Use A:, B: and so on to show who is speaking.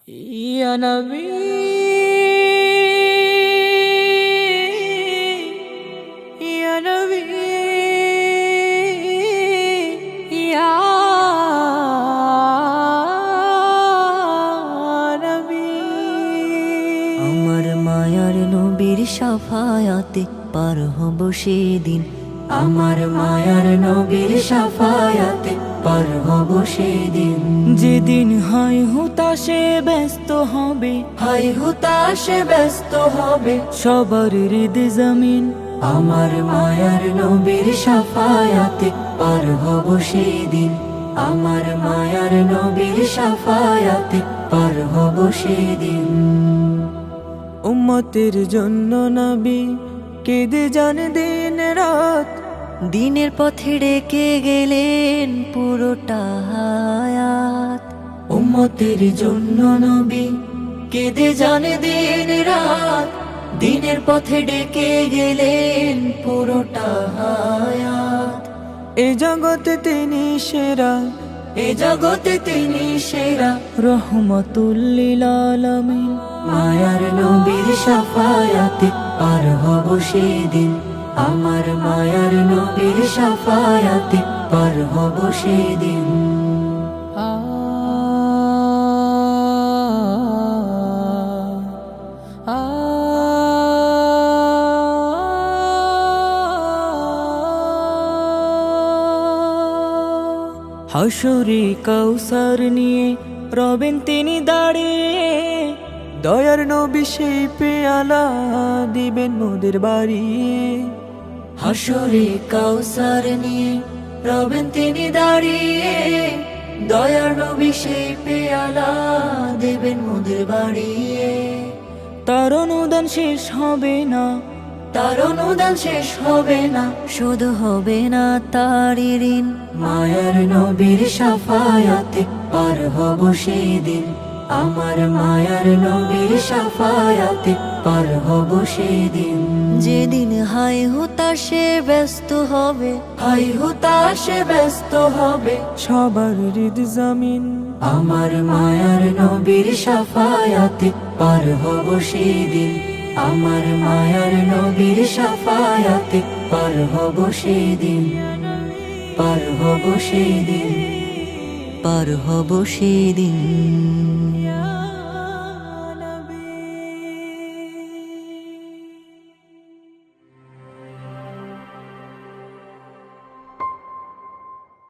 A: Ya Nabi, Ya Nabi, Ya Nabi।
B: আমার মায়ার নবীর শাফায়াতে পার হব সেদিন, আমার মায়ার নবীর শাফায়াতে পার হব সেদিন।
A: যেদিন হাই হুতাশে ব্যস্ত হবে,
B: হাই হুতাশে ব্যস্ত হবে
A: সবার হৃদ জমিন।
B: আমার মায়ার নবীর শাফায়াতে পার হব সেদিন, আমার মায়ার নবীর শাফায়াতে পার হব সেদিন।
A: উম্মতের জন্য নবী কেঁদে যান দিন রাত,
B: দিনের পথে রেখে গেলেন পুরোটা হায়াত। উম্মতের জন্য নবী কেঁদে যান দিন রাত, দিনের পথে ডেকে গেলেন পুরোটা হায়াত।
A: এ জগতে তিনি সেরা,
B: এ জগতে তিনি সেরা,
A: রহমাতুল লিল আলামিন।
B: মায়ার নবীর শাফায়াতে পার হব সেদিন, আমার মায়ার নবীর শাফায়াতে পার হব সেদিন।
A: হাসরে কাউসার নিয়ে রবেন তিনি দাঁড়িয়ে, দয়ার নবী সেই পেয়ালা দিবেন মোদের বাড়ি।
B: হাসরে কাউসার নিয়ে রবেন তিনি দাঁড়িয়ে, দয়ার নবী সেই পেয়ালা দেবেন মোদের বাড়িয়ে।
A: তার অনুদান শেষ হবে না,
B: তার অনুদান শেষ হবে না, শুধু হবে না তার ঋণ। মায়ার নবীর শাফায়াতে পার হব সেদিন, আমার মায়ার নবীর শাফায়াতে পার হব সেদিন। যেদিন হাই হুতাশে ব্যস্ত হবে, হাই হুতাশে ব্যস্ত হবে
A: সবার হৃদ জমিন।
B: আমার মায়ার নবীর শাফায়াতে পার হব সেদিন, আমার মায়ার নবীর শাফায়াতে পার হব সেদিন, পার হব সেদিন, পার হব সেদিন।